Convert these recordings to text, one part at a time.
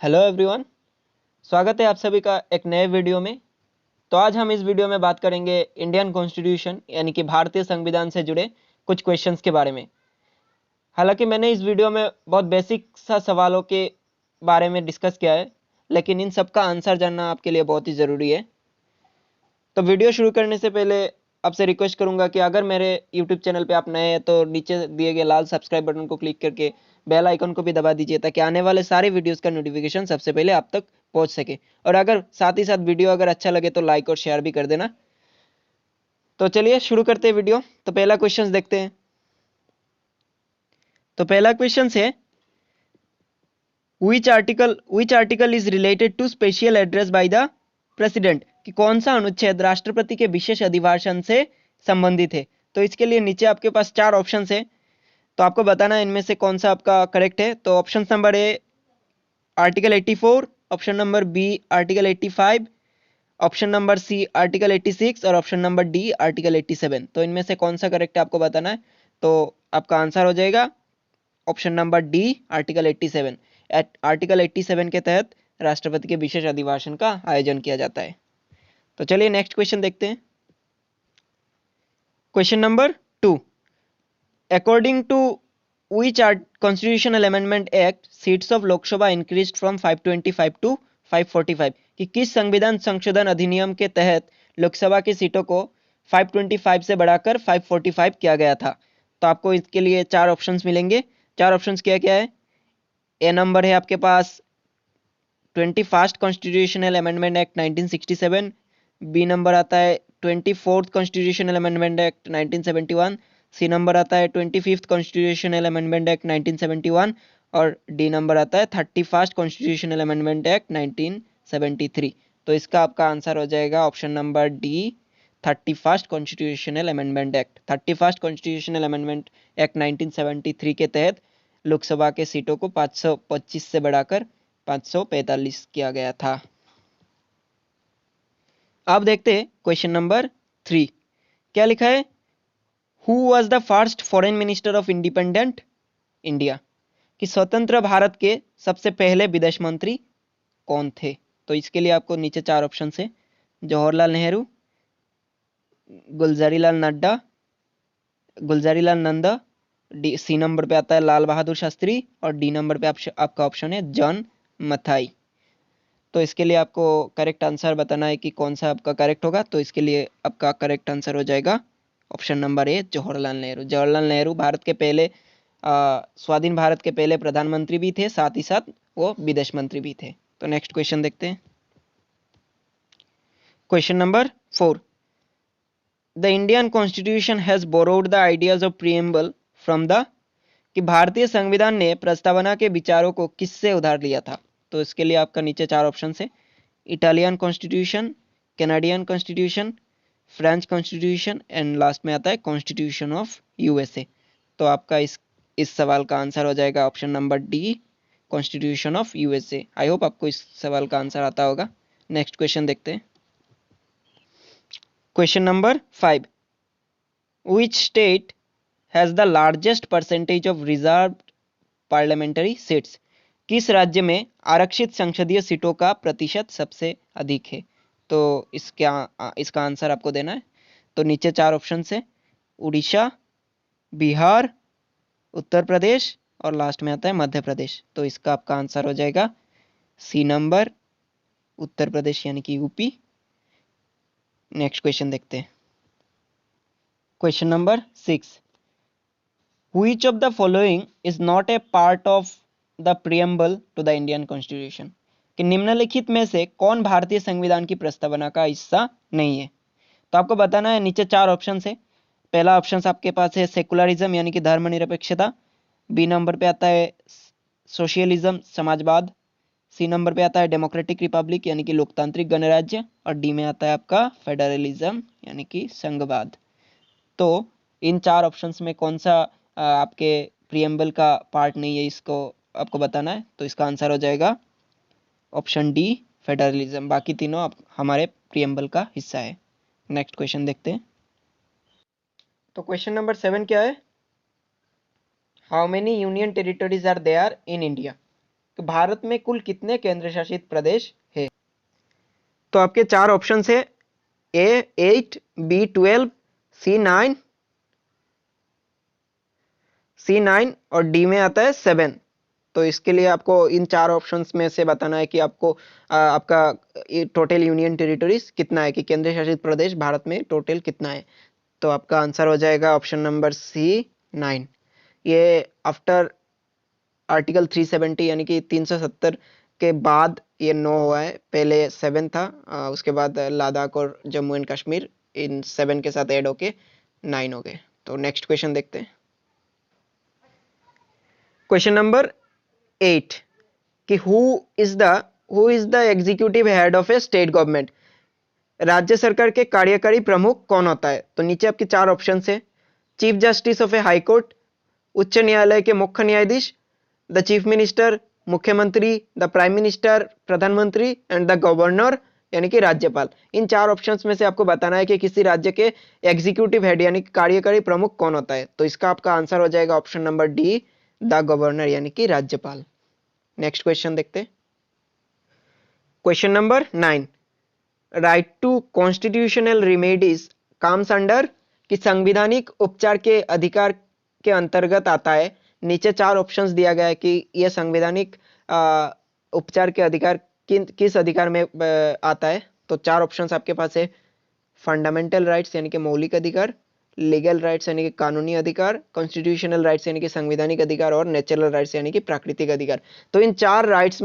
Hello everyone, स्वागत है आप सभी का एक नए वीडियो में। तो आज हम इस वीडियो में बात करेंगे इंडियन कॉन्स्टिट्यूशन यानी कि भारतीय संविधान से जुड़े कुछ क्वेश्चंस के बारे में। हालांकि मैंने इस वीडियो में बहुत बेसिक सा सवालों के बारे में डिस्कस किया है, लेकिन इन सब का आंसर जानना आपके लिए बहुत ही ज़रूरी है। तो वीडियो शुरू करने से पहले आपसे रिक्वेस्ट करूंगा कि अगर मेरे यूट्यूब चैनल पे आप नए हैं तो नीचे दिए गए लाल सब्सक्राइब बटन को क्लिक करके बेल आइकन को भी दबा दीजिए, ताकि आने वाले सारे वीडियोस का नोटिफिकेशन सबसे पहले आप तक पहुंच सके। और अगर साथ ही साथ वीडियो अगर अच्छा लगे तो लाइक और शेयर भी कर देना। तो चलिए शुरू करते हैं वीडियो। तो पहला क्वेश्चन देखते हैं। तो पहला क्वेश्चन है, which article is related to special address by the president, कि कौन सा अनुच्छेद राष्ट्रपति के विशेष अभिभाषण से संबंधित है। तो इसके लिए नीचे आपके पास चार ऑप्शन है, तो आपको बताना है इनमें से कौन सा आपका करेक्ट है। तो option number A article 84, option number B article 85, option number C article 86 और ऑप्शन नंबर डी आर्टिकल 87। तो इनमें से कौन सा करेक्ट है आपको बताना है। तो आपका आंसर हो जाएगा option number D article 87। Article 87 के तहत राष्ट्रपति के विशेष अधिवेशन का आयोजन किया जाता है। तो चलिए नेक्स्ट क्वेश्चन देखते हैं। Question number 2, according to which constitutional amendment act seats of Lok Sabha increased from 525 to 545, कि किस संविधान संशोधन अधिनियम के तहत लोकसभा की सीटों को 525 से बढ़ाकर 545 किया गया था। तो आपको इसके लिए चार ऑप्शंस मिलेंगे। चार ऑप्शंस क्या क्या है। ए नंबर है आपके पास 21st constitutional amendment act 1967, B number आता है 24th constitutional amendment act 1971, C number आता है 25th कॉन्स्टिट्यूशनल अमेंडमेंट एक्ट 1971 और डी नंबर आता है 31st कॉन्स्टिट्यूशनल अमेंडमेंट एक्ट 1973। तो इसका आपका आंसर हो जाएगा option number D 31st constitutional amendment act. 31st constitutional amendment act 1973 के तहत लोकसभा के सीटों को 525 से बढ़ाकर 545 किया गया था। अब देखते हैं क्वेश्चन नंबर 3, क्या लिखा है। Who was the first foreign minister of independent India, कि स्वतंत्र भारत के सबसे पहले विदेश मंत्री कौन थे। तो इसके लिए आपको नीचे चार ऑप्शन है। Jawaharlal Nehru, Gulzarilal Nanda, D C number पे आता है लाल बहादुर शास्त्री और डी नंबर पे आपका ऑप्शन है जॉन मथाई। तो इसके लिए आपको करेक्ट आंसर बताना है कि कौन सा आपका करेक्ट होगा। तो इसके लिए आपका करेक्ट आंसर हो जाएगा ऑप्शन नंबर ए जवाहरलाल नेहरू। जवाहरलाल नेहरू भारत के पहले स्वाधीन भारत के पहले प्रधानमंत्री भी थे, साथ ही साथ वो विदेश मंत्री भी थे। तो नेक्स्ट क्वेश्चन देखते हैं। Question number 4, the Indian constitution has borrowed the ideas of preamble from the, कि भारतीय संविधान ने प्रस्तावना के विचारों को किससे उधार लिया था। तो इसके लिए आपका नीचे चार ऑप्शन है। Italian constitution, Canadian constitution, French constitution and last में आता है कॉन्स्टिट्यूशन ऑफ यूएसए। तो आपका इस सवाल का आंसर हो जाएगा option number D constitution of USA. I hope आपको इस सवाल का आंसर आता होगा। नेक्स्ट क्वेश्चन देखते हैं। Question number 5, which state has the largest percentage of reserve parliamentary seats, किस राज्य में आरक्षित संसदीय सीटों का प्रतिशत सबसे अधिक है। तो इसका आंसर आपको देना है। तो नीचे चार ऑप्शन है। उड़ीसा, बिहार, उत्तर प्रदेश और लास्ट में आता है मध्य प्रदेश। तो इसका आपका आंसर हो जाएगा सी नंबर उत्तर प्रदेश यानी कि यूपी। नेक्स्ट क्वेश्चन देखते हैं। Question number 6, which of the following is not a part of the preamble to the Indian constitution, कि निम्नलिखित में से कौन भारतीय संविधान की प्रस्तावना का हिस्सा नहीं है। तो आपको बताना है। नीचे चार ऑप्शन है। पहला ऑप्शन आपके पास है सेकुलरिज्म यानी कि धर्मनिरपेक्षता, बी नंबर पे आता है सोशलिज्म समाजवाद, सी नंबर पे आता है डेमोक्रेटिक रिपब्लिक यानी कि लोकतांत्रिक गणराज्य और डी में आता है आपका फेडरलिज्म यानी कि संघवाद। तो इन चार ऑप्शंस में कौन सा आपके प्रीएम्बल का पार्ट नहीं है, इसको आपको बताना है। तो इसका आंसर हो जाएगा ऑप्शन डी फेडरलिज्म। बाकी तीनों हमारे प्रीएम्बल का हिस्सा है। नेक्स्ट क्वेश्चन देखते हैं। तो क्वेश्चन नंबर 7 क्या है। How many union territories are there in India, कि भारत में कुल कितने केंद्र शासित प्रदेश है? तो आपके चार ऑप्शन है, A8, B12, C9 और डी में आता है 7। तो इसके लिए आपको इन चार ऑप्शंस में से बताना है कि आपको आपका टोटल यूनियन टेरिटरीज कितना है, कि केंद्र शासित प्रदेश भारत में टोटल कितना है। तो आपका आंसर हो जाएगा ऑप्शन नंबर C9। ये आफ्टर आर्टिकल 370 यानी कि 370 के बाद ये 9 हुआ है, पहले 7 था, उसके बाद लद्दाख और जम्मू एंड कश्मीर इन 7 के साथ ऐड होके 9 हो गए। तो नेक्स्ट क्वेश्चन देखते हैं। क्वेश्चन नंबर 8 कि who is the executive head of A state government? राज्य सरकार के कार्यकारी प्रमुख कौन होता है? तो नीचे आपके चार ऑप्शन है, chief justice of A high court, उच्च न्यायालय के मुख्य न्यायाधीश, द चीफ मिनिस्टर मुख्यमंत्री, द प्राइम मिनिस्टर प्रधानमंत्री एंड द गवर्नर यानी कि राज्यपाल। इन चार ऑप्शंस में से आपको बताना है कि किसी राज्य के एग्जीक्यूटिव हेड यानी कि कार्यकारी प्रमुख कौन होता है। तो इसका आपका आंसर हो जाएगा option number D, the governor यानी कि राज्यपाल। नेक्स्ट क्वेश्चन देखते हैं। Question number 9, right to constitutional remedies comes under, कि संवैधानिक उपचार के अधिकार के अंतर्गत आता है। नीचे चार ऑप्शंस दिया गया है कि यह संवैधानिक उपचार के अधिकार किस अधिकार में आता है। तो चार ऑप्शंस आपके पास है, फंडामेंटल राइट्स यानी कि मौलिक अधिकार, लीगल राइट्स यानी कि कानूनी अधिकार, कॉन्स्टिट्यूशनल राइट्स यानी कि संवैधानिक अधिकार और नेचुरल राइट्स यानी कि प्राकृतिक अधिकार। तो इन चार राइट्स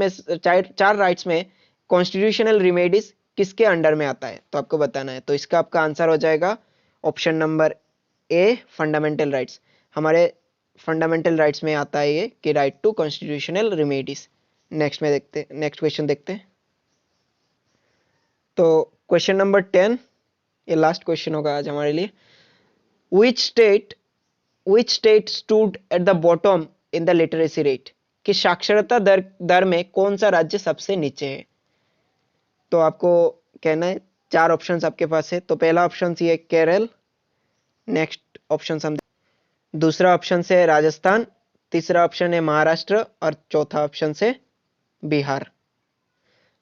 में कॉन्स्टिट्यूशनल रिमेडीज किसके अंडर में आता है, तो आपको बताना है। तो इसका आपका आंसर हो जाएगा option number A, fundamental rights. हमारे फंडामेंटल राइट्स में आता है ये कि right to constitutional remedies. Next question देखते हैं। तो क्वेश्चन नंबर 10, ये लास्ट क्वेश्चन होगा आज हमारे लिए। which state stood at the bottom in the literacy rate, कि साक्षरता दर में कौन सा राज्य सबसे नीचे है। तो आपको कहना है, चार ऑप्शंस आपके पास है। तो पहला ऑप्शन ये केरल, नेक्स्ट ऑप्शन हम दूसरा ऑप्शन से राजस्थान, तीसरा ऑप्शन है महाराष्ट्र और चौथा ऑप्शन से बिहार।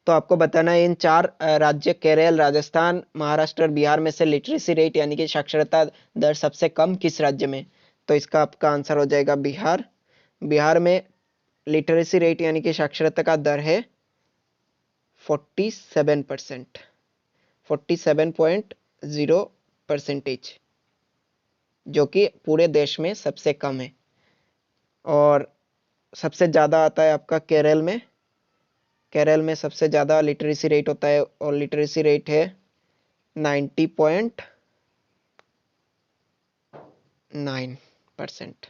तो आपको बताना है इन चार राज्य केरल, राजस्थान, महाराष्ट्र और बिहार में से लिटरेसी रेट यानी कि साक्षरता दर सबसे कम किस राज्य में। तो इसका आपका आंसर हो जाएगा बिहार। बिहार में लिटरेसी रेट यानी कि साक्षरता का दर है 47%, 47.0%, जो कि पूरे देश में सबसे कम है। और सबसे ज़्यादा आता है आपका केरल में। केरल में सबसे ज़्यादा लिटरेसी रेट होता है और लिटरेसी रेट है 90.9%।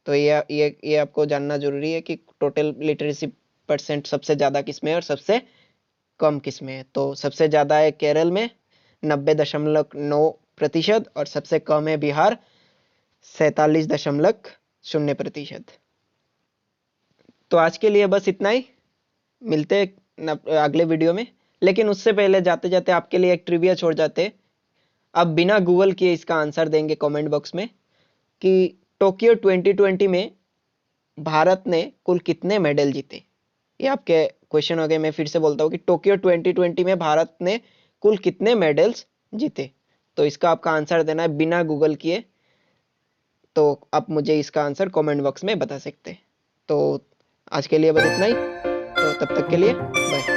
तो ये आपको जानना जरूरी है कि टोटल लिटरेसी परसेंट सबसे ज़्यादा किस में है और सबसे कम किस में है। तो सबसे ज़्यादा है केरल में 90.9% और सबसे कम है बिहार 47.0%। तो आज के लिए बस इतना ही, मिलते हैं अगले वीडियो में। लेकिन उससे पहले जाते जाते आपके लिए एक ट्रिविया छोड़ जाते। अब बिना गूगल किए इसका आंसर देंगे कमेंट बॉक्स में कि टोक्यो 2020 में भारत ने कुल कितने मेडल जीते। ये आपके क्वेश्चन हो गए। मैं फिर से बोलता हूँ कि टोक्यो 2020 में भारत ने कुल कितने मेडल्स जीते। तो इसका आपका आंसर देना है बिना गूगल किए। तो आप मुझे इसका आंसर कमेंट बॉक्स में बता सकते हैं। तो आज के लिए बस इतना ही। तो तब तक के लिए बाय।